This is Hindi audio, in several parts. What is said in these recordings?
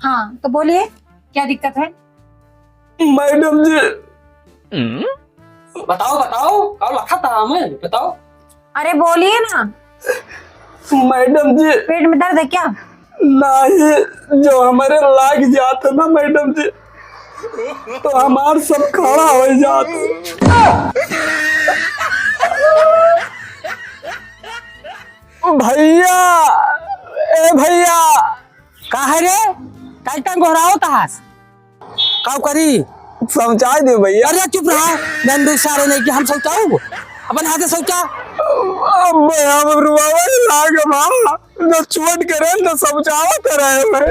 हाँ तो बोलिए क्या दिक्कत है। मैडम जी बताओ बताओ कब रखा था हमें बताओ। अरे बोलिए ना, मैडम जी पेट में दर्द है क्या। नहीं, जो हमारे लाग जाते ना मैडम जी तो हमार सब खड़ा हो जाते। भैया, ए भैया का है रे काई टाइम घोराओ तहास काऊ करी। समझा दे भैया। अरे चुप रहा गंदू सारे नहीं कि हम सोचाऊ अपन हाथे सोचा। अब हम रुआवा लाग मां न चोट करे न समझावत रहे मैं।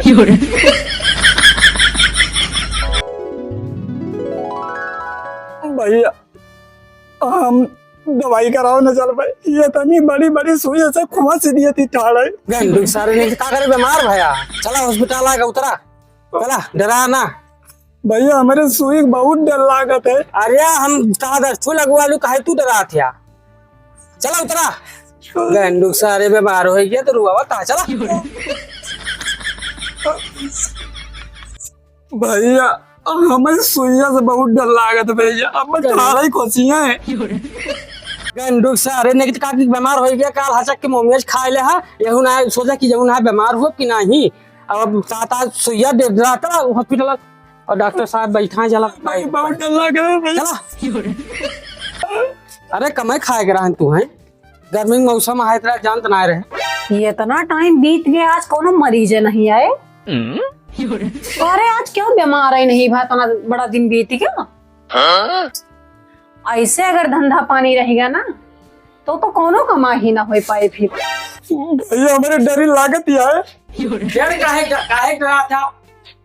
भैया हम दवाई कराओ न चल भाई, ये तनी बड़ी बड़ी सुई से खुआ से दिए थी ठाड़े। गंदू सारे नहीं का करे बीमार भया चला हॉस्पिटल आके उतरा चला डरा ना। भैया हमारे सुई बहुत डर लागत है। अरे हम कहा दस्तू लगवा लू कहे तू डरा थिया चला उतरा। गंदू सारे बीमार हो गया तो रुआ ता चला। भैया हमें सुइया से बहुत डर लागत भैया, अब ठाड़े कोसियां है। गंदू सारे ने का बीमार हो गया काल हचक के मोमेज खाए ले हा यहू ना सोचा कि जब ना बीमार हो कि नहीं। अब सात आज सुइया दे रहा था हॉस्पिटल और डॉक्टर साहब बैठा चला बहुत डर लागत भैया। चला। अरे कमाई खाए के रहन तू है गर्मी में मौसम आए तेरा जानत ना रहे। ये इतना टाइम बीत गया आज कोनो मरीज नहीं आए। अरे आज क्यों बीमार है नहीं भाई, इतना बड़ा दिन बीत गया। ऐसे अगर धंधा पानी रहेगा ना तो कोनो कमा ही ना हो पाए फिर। भैया हमारे डरी लागत ही है। डर काहे डरा था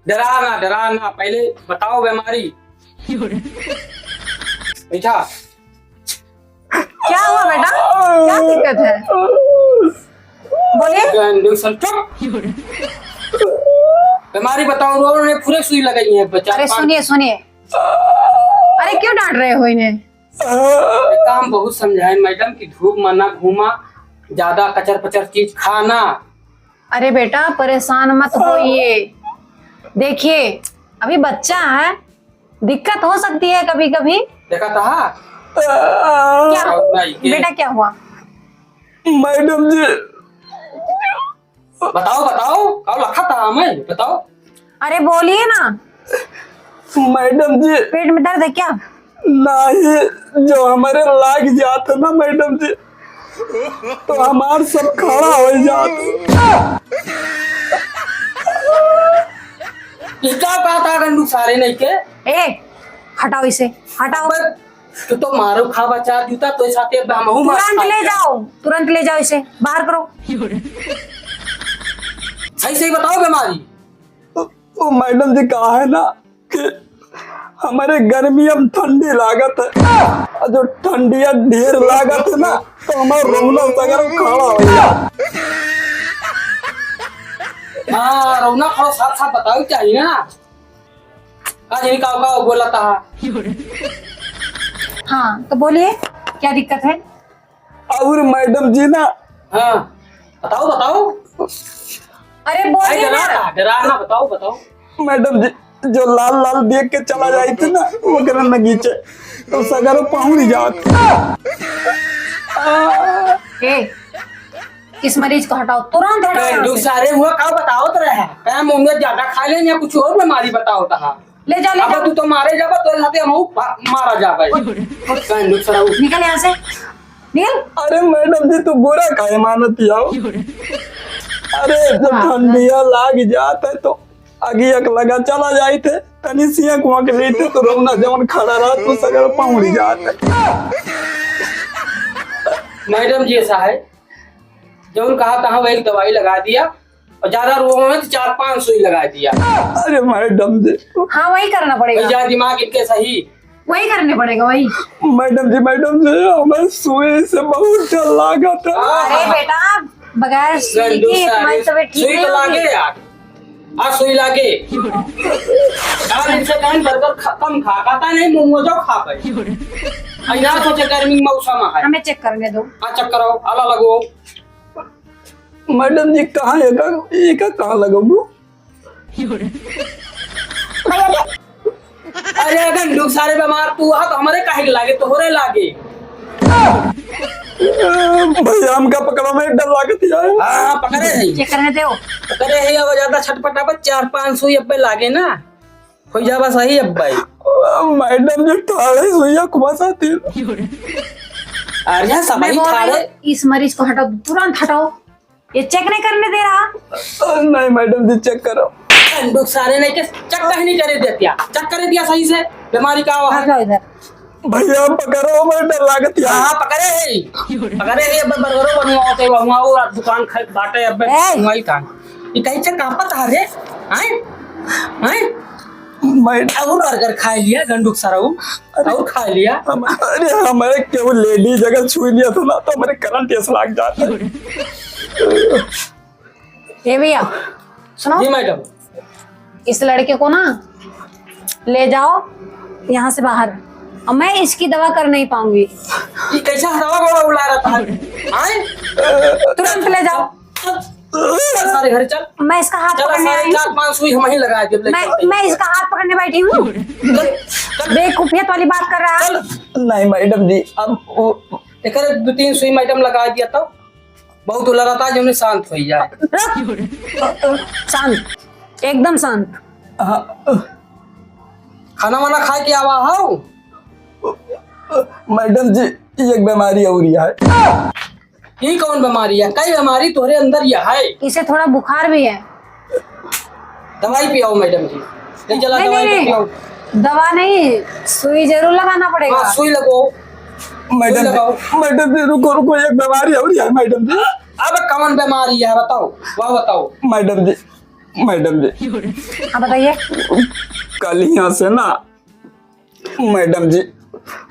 डरा ना पहले बताओ बीमारी बैठा क्या हुआ बेटा, क्या दिक्कत है बोलिए। गंदू सल चुप बीमारी बताओ रो ने पूरे सुई लगाई है बच्चा। अरे सुनिए सुनिए, अरे क्यों डांट रहे हो इन्हें। काम बहुत समझाए मैडम की धूप मना घूमा ज्यादा कचर पचर चीज खाना। अरे बेटा परेशान मत होइए, देखिए अभी बच्चा है दिक्कत हो सकती है कभी कभी। देखा था क्या बेटा क्या हुआ। मैडम जी बताओ बताओ कब रखा था हमें बताओ। अरे बोलिए ना, मैडम जी पेट में दर्द है क्या। नहीं, जो हमारे लाग जाते ना मैडम जी तो हमार सब खड़ा हो जाते। इसका कहा था गंदू सारे नहीं के ए हटाओ इसे हटाओ, तो मारो खा बचा जूता तो साथे हमहू मार तुरंत ले जाओ इसे बाहर करो। सही सही बताओ बीमारी। तो मैडम जी कहा है ना कि हमारे गर्मी में ठंडी लागत है और जो ठंडिया ढेर लागत है ना तो हमारे रोना सगर खड़ा हो गया। हाँ रौना खड़ो साथ साथ बताओ चाहिए ना आज नहीं का बोला था। हाँ तो बोलिए क्या दिक्कत है। और मैडम जी ना हाँ बताओ बताओ अरे बोलिए ना। डरा ना बताओ बताओ। मैडम जी जो लाल लाल देख के चला जाए थे ना वो कर नगीचे तो सगर पहुंच जाते। ए इस मरीज को हटाओ तुरंत हटाओ। सारे हुआ का बताओ तो रहा क्या मोमियत ज्यादा खा ले या कुछ और बीमारी बताओ था। ले जाओ अब तू तो मारे जाबा तो साथे हम मारा जाबा। निकल यहाँ से निकल। अरे मैडम जी तू बुरा काहे मानती हो। अरे जब ठंडिया लाग जाते तो आगे एक लगा चला जाए थे तनी सिया कुआ के लेते तो रोना जवन खड़ा रहा तो सगर पहुंच जाते। मैडम जी ऐसा है जब कहा था वही दवाई लगा दिया और ज्यादा रोगों में तो 4-5 सुई लगा दिया। अरे मैडम जी हाँ वही करना पड़ेगा, दिमाग इनके सही वही करने पड़ेगा वही। मैडम जी हमें सुई से बहुत डर लगा था। अरे बेटा बगैर सुई के तुम्हारी तबीयत ठीक नहीं होगी। आज सुई लागे यार इनसे कहीं बर्गर कम खाता नहीं मोमोजो खा पाए यार सोचे गर्मी मौसम है। हमें चेक करने दो। हाँ चेक कराओ आला लगो। मैडम जी कहाँ है कहाँ लगो भैया दे। अरे गंडू सारे बीमार तू हा तो हमारे काहे के लागे तोहरे लागे। भैया हमका पकड़ो में डर लागत यार। हाँ पकड़े है चेक करने दो। पकड़े है अब ज्यादा छटपटा पर 4-5 सुई अब पे लागे ना हो जावा सही अब भाई। मैडम जी ठाड़े सुइया कुमासाती। अरे सब मैं ही बोल रही थारे हूँ, इस मरीज को हटाओ, तुरंत हटाओ। ये चेक नहीं करने दे रहा। नहीं मैडम जी चेक करो। गंडू सारे नहीं के चक्कर ही नहीं करे देतिया चेक करे दिया सही से बीमारी का हुआ है। हटाओ इधर। भैया पकड़ो में डर लागत यार। हाँ पकड़े है अब बर्गरो बनवाओ बनवाओ दुकान खरीद बाटे अब बनवाई था ये कहीं से कहाँ पर था रे हैं मैडम और बर्गर खा लिया गंडूक सारा और खा लिया। अरे हमारे केवल लेडीज अगर छू लिया था ना तो हमारे करंट ऐसा लग जाता है। ये भैया सुनो, जी मैडम इस लड़के को ना ले जाओ यहाँ से बाहर। और मैं इसकी दवा कर नहीं पाऊंगी। ये कैसा हवा गोला उड़ा रहा था हैं तुरंत ले जाओ। चल सारे घर चल मैं इसका हाथ चल पकड़ने सारे आई हूँ। 4-5 सुई हम ही लगा दे मैं इसका हाथ पकड़ने बैठी हूँ। बेवकूफियत वाली बात कर रहा है। नहीं मैडम जी अब वो एक 2-3 सुई मैडम लगा दिया तो बहुत लगा था जो शांत हो जाए। शांत, एकदम शांत। खाना वाना खा के आवा हो मैडम जी एक बीमारी और है। ये कौन बीमारी है कई बीमारी तोहरे अंदर यह है इसे थोड़ा बुखार भी है। दवाई पियाओ मैडम जी नहीं चला नहीं दवाई नहीं, पियाओ दवा नहीं, सुई जरूर लगाना पड़ेगा। हाँ सुई लगो मैडम मैडम जी रुको रुको एक बीमारी और है मैडम जी। अब कौन बीमारी है बताओ वह बताओ मैडम जी हाँ बताइए। कल यहाँ से ना मैडम जी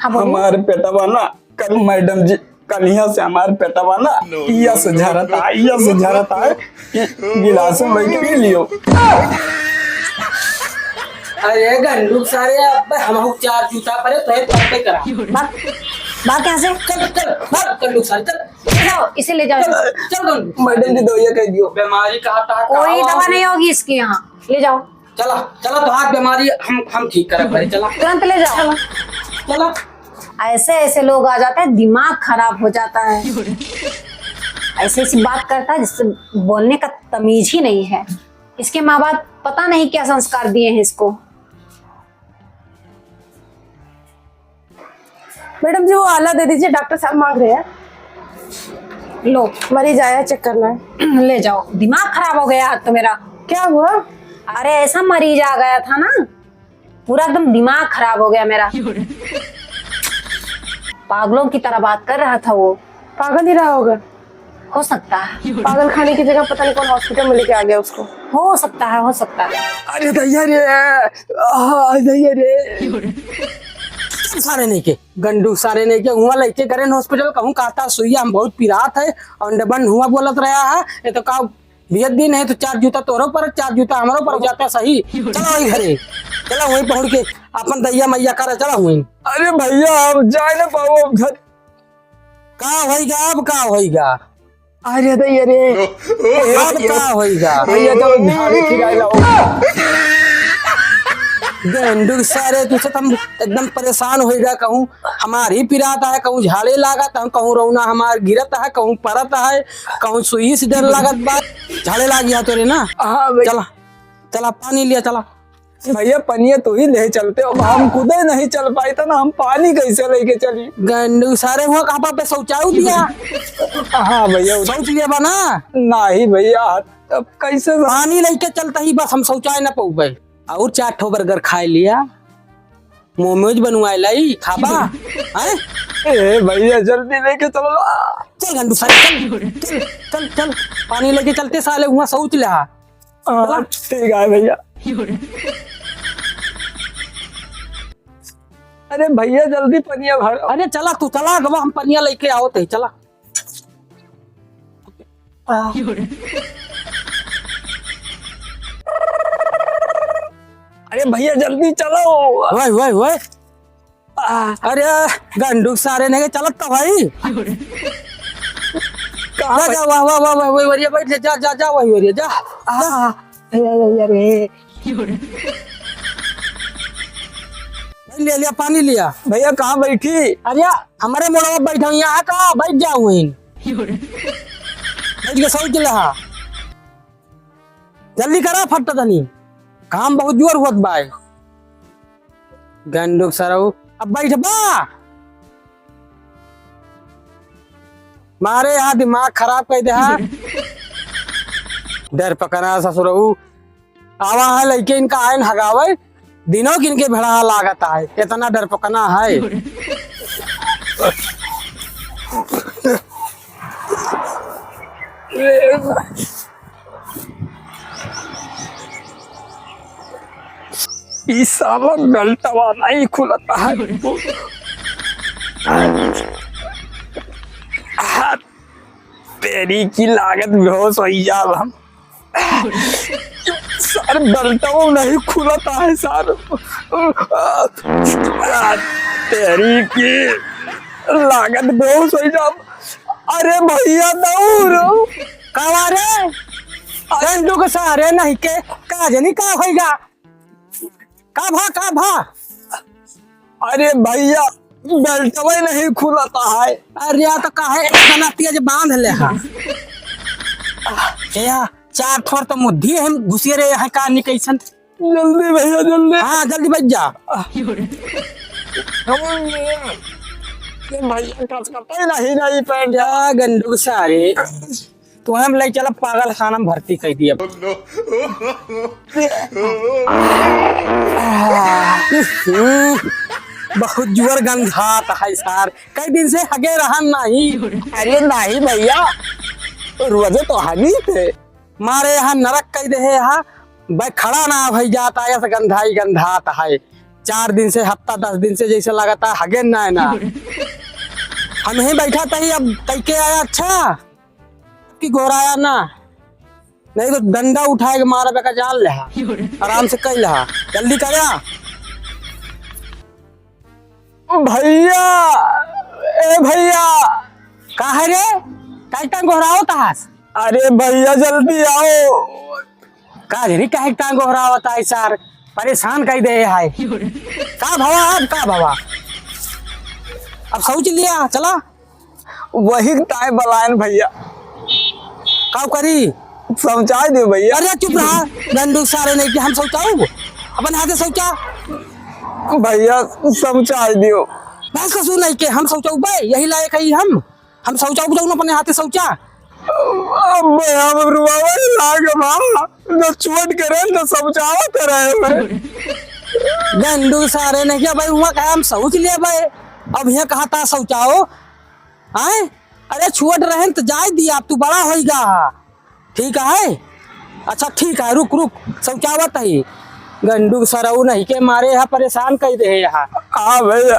हाँ बोलिए। हमारे पेटवा ना कल मैडम जी कल यहाँ से हमारे पेटवा ना यह से झरता है गिलास में लेके पी लियो। अरे गंडू सारे अब हम 4 जूता परे तो पे करा बात यहाँ से चल चल भाग गंडू सारे चल ले जाओ, इसे ले जाओ। चल गंडू मैडम जी दवाइया कह दियो। बीमारी कहा था कोई दवा नहीं होगी इसकी यहाँ, ले जाओ चला चला तो हाथ बीमारी हम ठीक करे पड़े चला तुरंत ले जाओ। चला ऐसे ऐसे लोग आ जाते हैं, दिमाग खराब हो जाता है। ऐसी ऐसी बात करता है जिससे बोलने का तमीज ही नहीं है। इसके माँ बाप पता नहीं क्या संस्कार दिए हैं इसको। मैडम जी वो आला दे दीजिए, डॉक्टर साहब मांग रहे हैं। लो मरीज आया चेक करना है। ले जाओ। दिमाग खराब हो गया तो मेरा। क्या हुआ? अरे ऐसा मरीज आ गया था ना, पूरा एकदम दिमाग खराब हो गया मेरा। पागलों की तरह बात कर रहा था वो। पागल ही रहा होगा। हो सकता है, पागल खाने की जगह पता नहीं कौन हॉस्पिटल में लेके आ गया उसको। हो सकता है, हो सकता है। अरे दैया रे सारे नहीं के गंडू सारे नहीं के हुआ लेके करे हॉस्पिटल कहूँ कहता सुइया हम बहुत पिरात है और डबन हुआ बोलत रहा है ये तो का बियत दिन है तो 4 जूता तोरो पर 4 जूता हमारो पर जाता सही। चलो वही घरे चलो वहीं पहुंच के अपन दैया मैया करे चलो वहीं। अरे भैया हम जाए ना पाओ घर का होइगा अब का होइगा अरे दैया रे अब का होइगा भैया चलो झाड़ू खिलाई लाओ। गंडू सारे तुझसे हम एकदम परेशान होइगा कहूँ हमारी पिराता है कहूँ झाड़े लागत है कहूँ रौना हमार गिरत है कहूँ परत है कहूँ सुई से डर लागत बा झाड़े लाग गया तोरे ना। हाँ भैया चला चला पानी लिया चला भैया पनिया तो ही ले चलते अब हम खुद ही नहीं चल पाए था ना हम पानी कैसे लेके चली। गंडू सारे हुआ कहाँ पे शौचालय दिया हाँ भैया शौच लिया बना नहीं भैया अब कैसे पानी लेके चलता ही बस हम शौचालय न पहुँच और 4 ठो बर्गर खाए लिया मोमोज बनवाए लाई खाबा हैं। ए भैया जल्दी लेके चलो। चल गंडू सारे चल चल चल चल पानी लेके चलते साले हुआ शौच लिया। हाँ, ठीक है भैया। अरे भैया जल्दी पनिया भर। अरे चला तू चला गवा हम पनिया लेके आओ थे चला। अरे भैया जल्दी चलो। वही वही वही अरे गंडू सारे ने चलत तो भाई जा जा वाह वाह वाह वही वरिया बैठ जा जा जा वही वरिया जा। अरे भाई ले लिया पानी लिया। भैया कहाँ बैठी? अरे हमारे मोड़ा बैठा हूँ यहाँ का बैठ जाऊँ बैठ के सोच रहा जल्दी करा फट तनी काम बहुत जोर हुआ बाय गंडुक सरऊ अब बैठ बा मारे यहाँ दिमाग खराब कर दे डर पकना ससुरऊ आवा है लड़के इनका आयन हगावे दिनों की इनके भेड़ा लागत है इतना डर पकना है। इस साला गलटवा नहीं खुलता है। तेरी की लागत बेहोश हो जाब हम। सर गलटवा नहीं खुलता है सर। तेरी की लागत बेहोश हो जाब। अरे भैया दौड़ कावा रे गंडू के सहारे नहीं के का जनी का होएगा का भा अरे भैया बेल्टवा नहीं खुलता है। अरे तो काहे इतना तेज बांध ले हा या चार ठोर तो मुद्दी हम घुसे रे है का निकैसन जल्दी भैया जल्दी। हाँ जल्दी बैठ जा भैया कस करता ही नहीं पैंट। जा गंडू के सहारे तो हम ले चला पागल खाना में भर्ती कर दिया। बहुत जोर गंधात है सार कई दिन से हगे रहा नहीं। अरे नहीं भैया रोजे तो हानि थे मारे यहाँ नरक कह दे यहाँ भाई खड़ा ना भई जाता है ऐसा गंधाई गंधात है 4 दिन से हफ्ता 10 दिन से जैसे लगाता है हगे ना हम ही बैठा था ही अब कह के आया अच्छा कि गोराया ना नहीं तो डंडा उठाए के मारा बेका जान ले आराम से कह लहा जल्दी करा भैया। ए भैया का है रे कई टांग गोहराओ तहास अरे भैया जल्दी आओ। का रे कई टांग गोहराओ ता सार परेशान कर दे है का भवा अब सोच लिया चला वही टाइम बलायन भैया का करी समझा दो भैया। अरे चुप रहा गंदू सारे नहीं कि हम सोचाऊ अपन हाथे सोचा भैया समझा दियो बस कसूर नहीं के हम सोचाऊ भाई यही लायक है हम सोचाऊ जाऊ अपने हाथे सोचा अब हम रुआवे लाग मां जो चोट करे तो समझावत रहे मैं गंदू सारे नहीं क्या भाई हुआ क्या हम सोच लिए भाई अब यहाँ कहा था सोचाओ आए अरे छुअट रहे तो जाए दिया अब तू बड़ा होगा ठीक है अच्छा ठीक है रुक शौचावत है गंडू सरऊ नहीं के मारे यहाँ परेशान कर दे यहाँ। हाँ भैया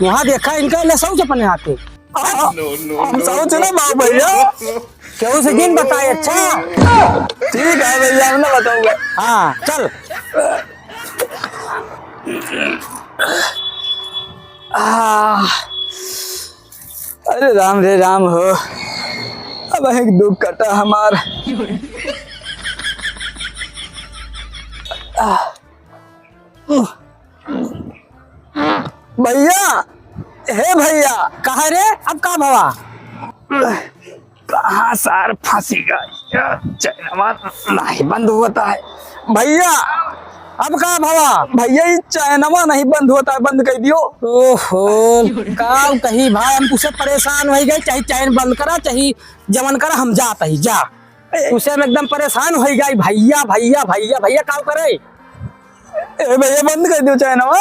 वहाँ देखा इनका ले शौच अपने हाथे हम सोच ना बाप भैया क्यों से दिन बताए अच्छा ठीक है भैया हम ना बताऊंगा। हाँ चल अरे राम रे राम हो अब एक दुख कटा हमार। भैया हे भैया कहा रे अब का भवा कहाँ सार फांसी गया चैनवा नहीं बंद होता है भैया। अब का भवा भैया ये चैनवा नहीं बंद होता है बंद कर दियो। ओहो का कही भाई हम तुझसे परेशान हो गए चाहे चैन बंद करा चाहे जमन करा हम जाता ही जा तुझसे हम एकदम परेशान हो गए भैया भैया भैया भैया का करे ए भैया बंद कर दियो चैनवा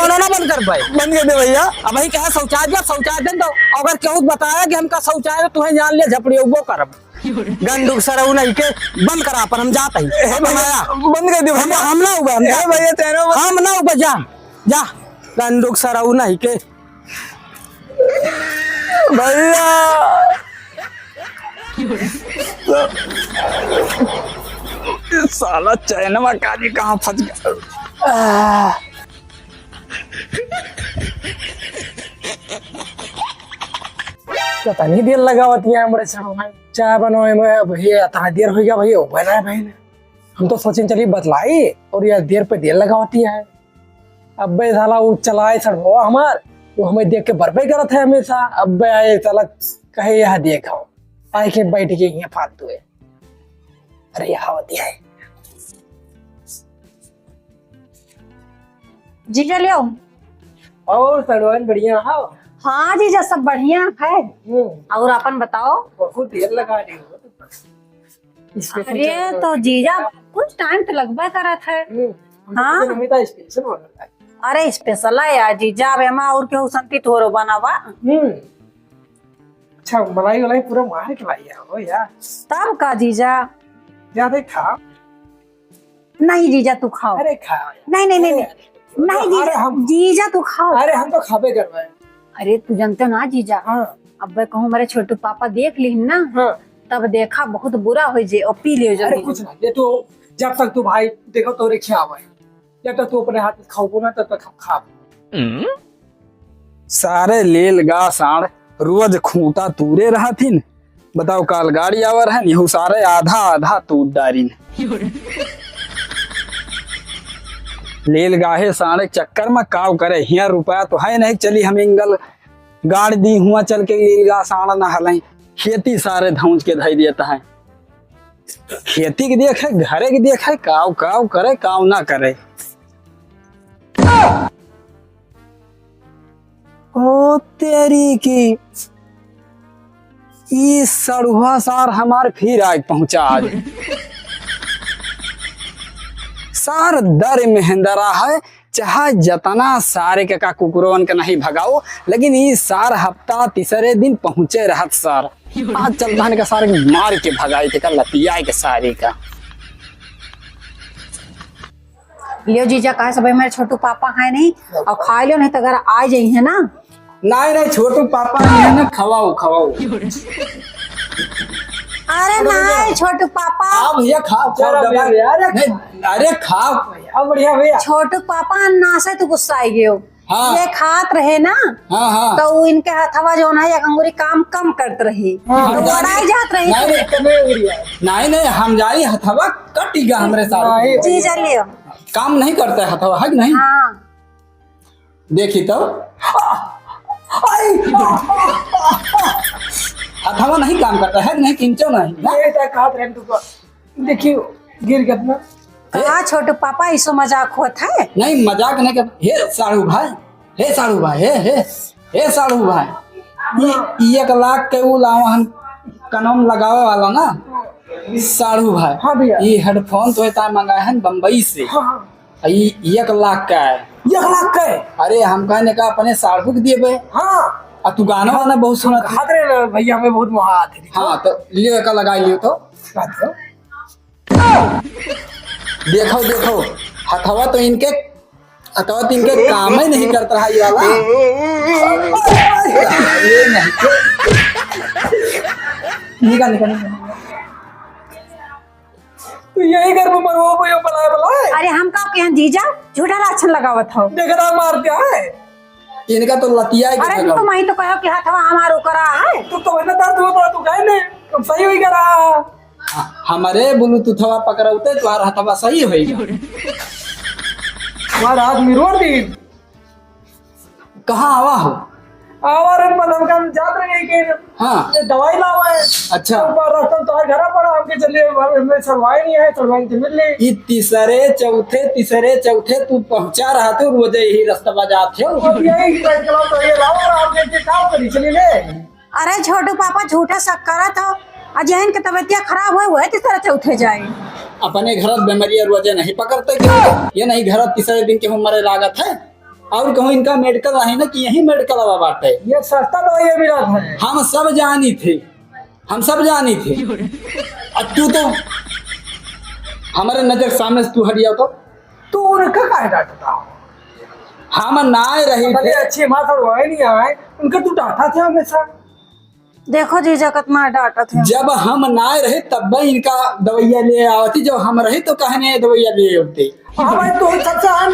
ना बंद कर पाए बंद कर दे भैया। अब भाई कहा शौचालय दे तो अगर केहू बताया कि हमका शौचालय तो तुम्हें जान लिया झपड़ी वो करब गंडू सरऊ नहीं के बंद करा पर हम जाता ही बंद कर दियो भैया। हम ना हुआ भैया चैनवा हम ना हुआ जा गंडू सरऊ नहीं के भैया साला चैनवा काली कहाँ फंस गया। पता नहीं देर लगावत है हमारे चाय बनावे में भैया इतना देर हो गया भैया बना भाई ने हम तो सोचे चलिए बतलाई और यार देर पे देर लगाती है। अब बे साला वो चलाए सड़वा हमार वो हमें देख के बर्बे करत है हमेशा। अब बे आए साला कहे यह देखो आए के बैठ के यहाँ फालतू है। अरे यहाँ होती है जीजा ले आओ। और सड़वान बढ़िया हाँ। हाँ जीजा सब बढ़िया है। और अपन बताओ। बहुत देर लगा रही हो। अरे तो जीजा कुछ टाइम तो लगभग करत है। हाँ स्पेशल हो रहा है। अरे स्पेशल है यार जीजा। अब एमा और केहू संती तोरो बनावा। अच्छा मलाई वलाई पूरा मार के लाई हो यार। तब का जीजा। ज्यादा खा। नहीं जीजा तू खाओ। अरे खा। नहीं नहीं नहीं नहीं जीजा जीजा तू खाओ। अरे हम तो खाबे कर रहे हैं। अरे तू जानते हो ना जीजा। हाँ। अब मैं कहूँ मेरे छोटू पापा देख ली ना। हाँ। तब देखा बहुत बुरा हो जे और पी लियो अरे जल्दी। कुछ ना ये तो जब तक तू भाई देखो तो रिक्शा आवे जब तक तू अपने हाथ में खाओ ना तब तक हम खा। सारे लेल गा साढ़ रोज खूंटा तूरे रहा थीन। बताओ काल गाड़ी आवर है यहू सारे आधा आधा टूट डारिन। लेल गाहे साढ़े चक्कर में काव करे हिया रुपया तो है नहीं। चली हम इंगल गाड़ दी हुआ चल के लेल गा साढ़ न हलाई खेती सारे धौंच के धई देता है। खेती के देख है घरे के देख है काव काव करे काव ना करे। ओ तेरी की ई सड़ुआ सार हमार फिर आज पहुंचा। आज सार दर मेहंदरा है चाहे जतना सारे के का कुकुरवन के नहीं भगाओ लेकिन ई सार हफ्ता तीसरे दिन पहुंचे रहत सार। आज चल धान का सारे मार के भगाई थे का लतियाए के सारे का। लियो जीजा कहे सब मेरे छोटू पापा है नहीं और खा लियो नहीं तो अगर आ जाई है ना। नहीं नहीं छोटू पापा नहीं ना खवाओ खवाओ। अरे नहीं छोटू पापा। आप भैया खाओ खाओ दबा नहीं अरे खाओ अब बढ़िया भैया। छोटू पापा ना से तू गुस्सा आई गयो। हाँ। ये खात रहे ना। हाँ हाँ तो वो इनके हथवा जो ना एक अंगूरी काम कम करते रही। तो लड़ाई जात रही। नहीं नहीं हम जाई हथवा कटिगा हमरे साथ। जीजा लियो। काम नहीं करता है हथवा है कि नहीं। हाँ। देखी तो हथवा नहीं काम करता है नहीं किंचो नहीं देखियो गिर गया ना। कहा छोटू पापा इसो मजाक होता है। नहीं मजाक नहीं कर। हे साड़ू भाई हे साड़ू भाई हे साड़ू भाई ये 1 लाख के वो लावन कनम लगावे वाला ना साड़ू भाई। हाँ भैया। ये हेडफोन तो इतना मंगाए हैं बम्बई से। ये 1 लाख का है। 1 लाख का है। अरे हम कहने का अपने साड़ू के दिए बे। हाँ और तू गाना वाना बहुत सुना था। खाते भैया हमें बहुत महा आते थे। हाँ तो लियो का लगा लियो तो देखो देखो हथवा तो इनके काम ही नहीं करता है ये वाला। ये नहीं निकाल निकाल तो यही घर में मरो वो बनाए अरे हम का के जीजा झूठा लाछन लगावत हो। देख रहा मार दिया है इनका तो लतिया अरे है। तो मैं तो कहो कि हथवा हमारो करा है। तो वैसे दर्द हुआ तू कहे नहीं अब सही हुई करा। हमारे ब्लूटूथवा पकड़ते तुम्हारा हथवा सही होगा। हमारा हाथ मिरोड़ दी कहाँ आवा हो। आवार मतलब हम जात रहे कि हाँ दवाई लावा है। अच्छा रास्ता तो घर पड़ा हमके चलिए हमें सरवाई नहीं है सरवाई से मिल ली। ये तीसरे चौथे तू पहुंचा रहा तू रोज यही रास्ता जाते हो। अब यही बैठ के तो ये लाओ और आपके काम करी चली ले। अरे छोटू पापा झूठा शक करत हो। अजहन के तबियत खराब हुए तीस तरह चौथे जाए। अपने घर बीमारी रोजे नहीं पकड़ते क्यों। ये नहीं घर तीसरे दिन के मरे लागत है और कहूँ इनका मेडिकल है ना कि यही मेडिकल हवा बात है। ये सस्ता दवाई मिला था। हम सब जानी थे अब तू तो हमारे नजर सामने से तू हटिया तो उनका काहे डांटता हम ना रही थे। अच्छी माँ थोड़ा नहीं आए उनका तू डांटा था हमेशा। देखो जीजा कितना डांटा थे। जब हम ना रहे तब इनका दवाइया ले आवती जब हम रहे तो कहने दवाइया ले आते। हाँ भाई तो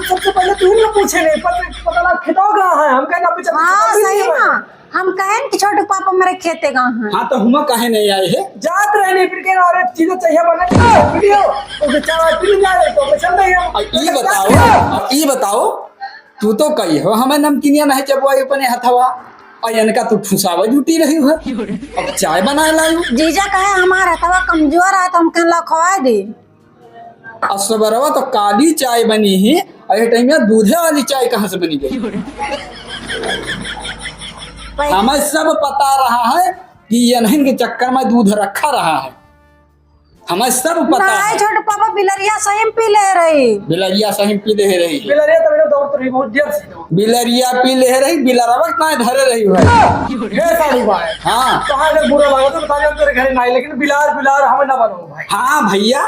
सबसे पहले तू ना पूछे नहीं पता लगा खिताब कहाँ है हम कहना पूछा। हाँ सही ना हम कहें कि छोटे पापा मेरे खेते गाँव हैं। हाँ तो हम कहे नहीं आए है। जात रहने फिर के और चीजें चाहिए बना वीडियो तो चाय पी जा रहे तो चल रहे हैं। अब ई बताओ तू तो कही हो हमें नमकीनिया नहीं चबवाई अपने हथवा और इनका तू ठुसावा जुटी रही हो। अब चाय बना लाई जीजा कहे हमारा हथवा कमजोर है तो हम कहला खवा दे। असबरवा तो काली चाय बनी ही और ये टाइम में दूधे वाली चाय कहाँ से बनी गई। हमें सब पता रहा है कि ये नहीं के चक्कर में दूध रखा रहा है। हमें सब पता है। छोटे पापा बिलरिया सही पी ले रही। बिलरिया सही पी ले रही है। बिलरिया तो मेरे दौड़ तो रही बहुत देर से बिलरिया पी ले रही बिलरवा कहाँ धरे रही है। ये साड़ी भाई हाँ कहाँ से बुरा लगा तो बता तेरे घर नहीं लेकिन बिलार बिलार हमें ना बनो भाई। हाँ भैया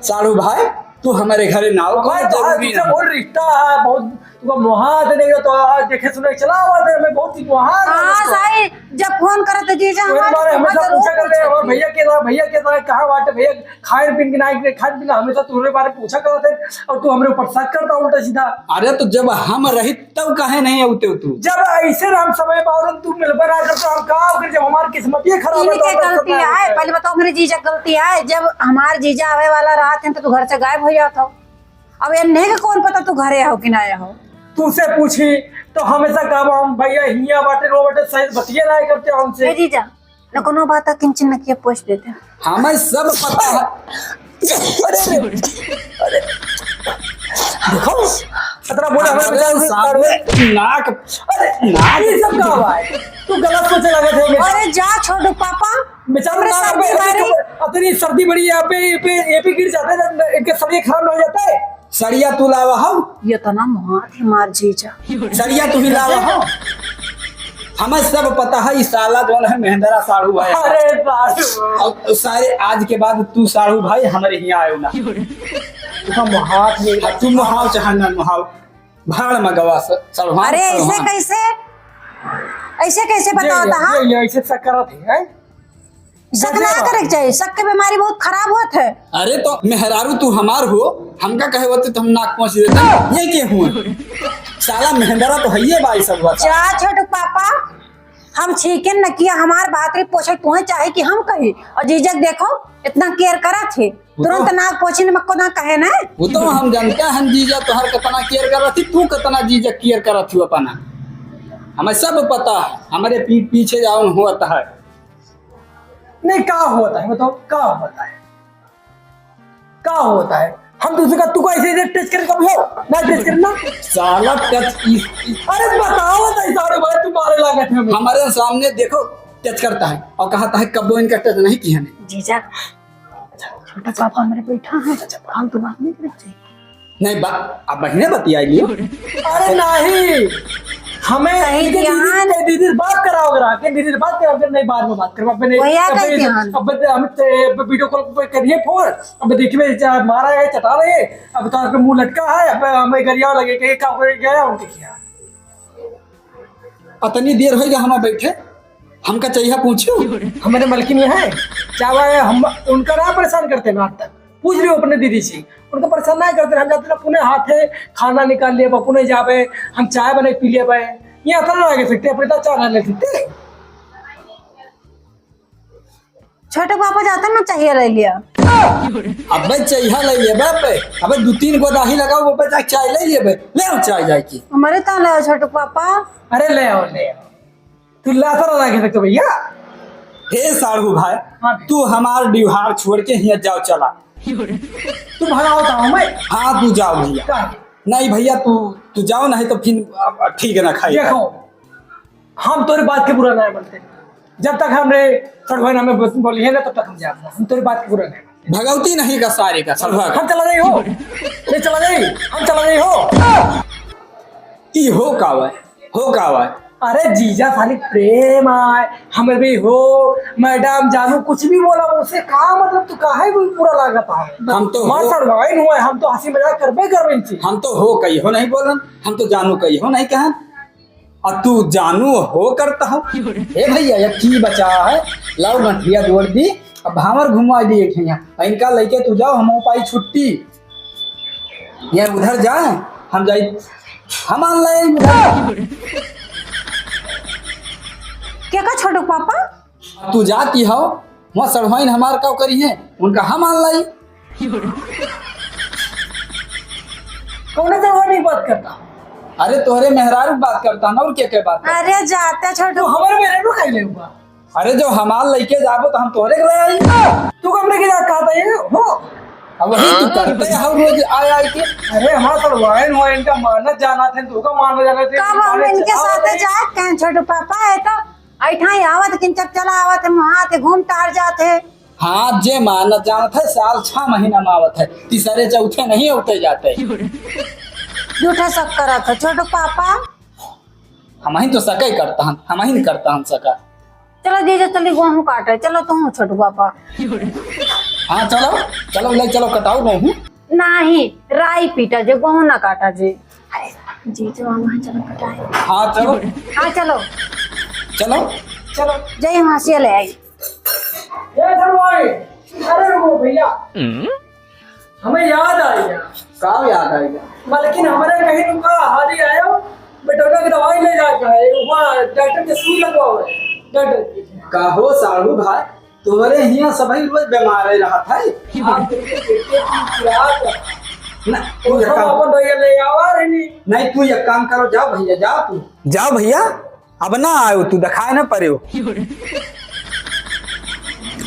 साड़ू भाई तू हमारे घरे ना आओ कोई जरूरी नहीं। बहुत रिश्ता है बहुत तुमको मुहात नहीं हो तो आज देखे सुने चला हुआ था मैं बहुत ही मुहात। हाँ सही जब फोन करे तो जीजा हमारे हमेशा पूछा करते हैं भैया के साथ कहाँ बात है भैया खाए पीन के नहीं खाए पीना हमेशा तुम्हारे बारे में पूछा करते और तू हमारे ऊपर शक करता उल्टा सीधा। अरे तो जब हम रही तब कहे नहीं होते तू। जब ऐसे हम समय पावन तू मिलकर आ करता हम कहा जब हमारी किस्मत ही खराब है गलती है। पहले बताओ मेरे जीजा गलती है। जब हमारे जीजा आवे वाला रात है तो तू घर से गायब हो जाता हो। अब ये नहीं कौन पता तू घरे हो कि ना हो। तुमसे पूछी तो हमेशा कहा हम भैया हिया बाटे रो बाटे सही बतिया ना करते हमसे। जीजा न कोनो बात किंचन न किया पूछ देते हमें सब पता है। अरे देखो खतरा बोला हमें नाक अरे नाक ये सब क्या हुआ है तू गलत सोचे लगे थे। अरे जा छोटू पापा बेचारा अपनी सर्दी बड़ी यहाँ पे गिर जाते हैं इनके सरिया खराब हो जाता है। सरिया तू लावा हो ये तो ना मुहात है मार जीजा। सरिया तू ही लावा हो। हमें सब पता है इस साला जो है महेंद्रा साड़ू भाई। अरे साड़ू सारे आज के बाद तू साड़ू भाई हमारे यहाँ आयो ना मुहात नहीं तू मुहाव चाहे ना मुहाव भाड़ में गवा सलमान। अरे ऐसे कैसे बताओ ये ऐसे शक कर रहे हैं। शक ना करे चाहिए। शक की बीमारी बहुत खराब होत है। अरे तो मेहरारू तू हमार हो हमका कहे होते तो हम नाक पहुंच देते ये के हुए साला महेंद्रा तो है ये भाई सब बात। जा छोटू पापा हम छिकन न किया हमार बात रे पोछे तुम्हें चाहे कि हम कही और जीजक देखो इतना केयर करा थे तुरंत नाक पोछे ने मक्को ना कहे ना। वो तो हम जानते हैं हम जीजा तो हर कितना केयर कर रही तू कितना जीजा केयर कर रही अपना हमें सब पता है। हमारे पीठ पीछे जाओ होता है नहीं क्या होता है बताओ क्या होता है क्या होता है। हम दूसरे का तू को ऐसे टच कर कभी हो ना टच करना साला टच। अरे बताओ तो सारे भाई तुम्हारे लागत है हमारे सामने देखो टच करता है और कहता है कब इनका टच नहीं किया ने। जीजा छोटा पापा मेरे बैठा है फालतू बात नहीं करनी चाहिए। नहीं बात अब बहने बतिया लियो। अरे नहीं हमें दीदी बात कराओ के दीदी बात कराओ नहीं बाद में बात करो अब वीडियो कॉल पे करिए फोन अब देखिए मारा है चटा रहे अब तो मुंह लटका है अब हमें गरिया लगे कि क्या गया उनके किया। इतनी देर हो गया हम बैठे हमका चाहिए पूछो हमारे मलकिन है चाहे हम उनका ना परेशान करते ना आज तक पूछ लियो अपने दीदी से उनको परेशान नहीं करते। हम जाते पुणे हाथे खाना निकाल लिए पुणे जावे हम चाय बने पी लिए यहाँ तो ना सकते अपने तो चाय ले सकते। छोटे पापा जाते ना चाहिए ले लिया अब चाहिए ले लिए अब 2-3 गोदाही लगाओ चाय ले लिए ले आओ चाय जाए की हमारे तो ले छोटे पापा। अरे ले आओ तू लाता ना लगा सकते भैया। हे साड़ू भाई तू हमार डिहार छोड़ के यहाँ जाओ चला तू भगाओ था मैं। हाँ तू जाओ भैया नहीं भैया तू जाओ नहीं तो फिर ठीक है ना खाई। देखो हम तोरी बात के बुरा नहीं बनते जब तक हमने सड़भन हमें बोली है ना तब तक हम जाते हम तोरी बात के बुरा नहीं भगवती नहीं का सारे का सड़भा हम चला गई हो नहीं चला गई हम चला गई हो ई हो कावा अरे जीजा खाली प्रेम आए हमें भी हो मैडम जानू कुछ भी बोला उसे कहा मतलब तू कहा है पूरा लागत है हम तो मार सड़वाई हुआ हम तो हंसी मजाक करबे करबे हम तो हो कही हो नहीं बोलन हम तो जानू कही हो नहीं कहन और तू जानू हो करता हो। ए भैया ये की बचा है लाओ गंठिया दौड़ दी अब भावर घुमा दिए यहाँ इनका लेके तू जाओ हम पाई छुट्टी ये उधर जाए हम जाए हम ऑनलाइन क्या का छोटू पापा? तू जाती हो वहाँ सड़वाइन हमार का करी है उनका हम मान लाई। कौन से वो नहीं बात करता? अरे तोहरे मेहरारू बात करता ना और क्या बात करता? अरे जाते छोटू। हमारे मेरे को खाई ले हुआ। अरे जो हमार लेके जाबो तो हम तोहरे के ले आई। तू कमरे के जा कहता है हो? अब वही तू करते है हर रोज आए आए के। अरे हमारा तो वाइन हुआ इनका मानत जाना थे तू का मान जाना थे। कब हम इनके साथ जाए कहीं छोटू पापा है तो ऐठा ही आवत किंचक चला आवत वहां से घूम टार जाते। हाँ जे मानत जानत है साल 6 महीना में आवत है तीसरे चौथे नहीं उठे जाते। झूठा शक करा था छोटू पापा। हम ही तो सके करता हम ही नहीं करता हम सका। चलो दीजिए चली गेहूँ काटे चलो तुम छोटू पापा। हाँ चलो चलो ले चलो कटाओ गेहूं। नहीं राई पीटा जे गेहूँ ना काटा जे। अरे जी जो वहाँ चलो कटाए। हाँ चलो हाँ चलो चलो चलो जय वहाँ से ले आई। ये धरवाई। अरे रुको भैया हमें याद आ गया। काम याद आएगा लेकिन हमारे कहीं तुमका हाल ही आया बेटोना की दवाई ले जाकर है वहाँ डॉक्टर के सुई लगवाओ डॉक्टर की। कहो साड़ू भाई तुम्हारे यहाँ सभी रोज बीमार रहा था। ना तू एक काम अपन भैया ले आवा रही नहीं तू एक काम करो जाओ भैया जाओ तू जाओ भैया अब ना आयो तू दिखाए ना पड़े हो।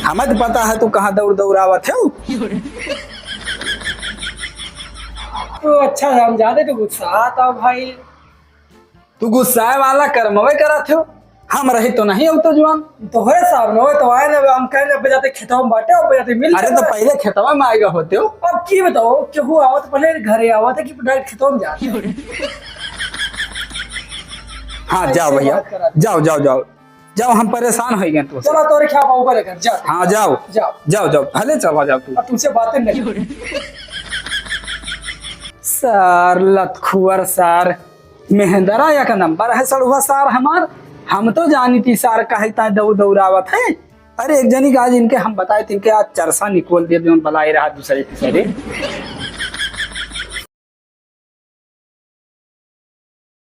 हमें तो पता है तू कहाँ दौड़ दौड़ावत है। तो अच्छा है हम ज्यादा तो गुस्सा आता भाई। तू गुस्साए वाला कर्मवे करत हो हम रही तो नहीं हो तो जवान। तो है साहब न तो आए ना हम कहने बजाते खेतों में बांटे और बजाते मिल। अरे तो पहले खेतवा में आएगा होते हो। अब की बताओ क्यों आवा तो पहले घरे आवा था कि डायरेक्ट खेतों में जाते। हाँ जाओ भैया जाओ जाओ जाओ जाओ हम परेशान हो गए तुमसे। चलो तोरे क्या पाऊँ लेकर जा। हाँ जाओ जाओ जाओ जाओ भले चला जाओ तू। अब तुमसे बातें नहीं। सार लतखुअर सार मेहंदरा या का नंबर है सड़ुआ सार हमार। हम तो जानी थी सार कहता दौड़ दौड़ावत है। अरे एक जनी आज इनके हम बताए थे इनके आज चरसा निकोल दिए जो बलाई रहा दूसरे तीसरे।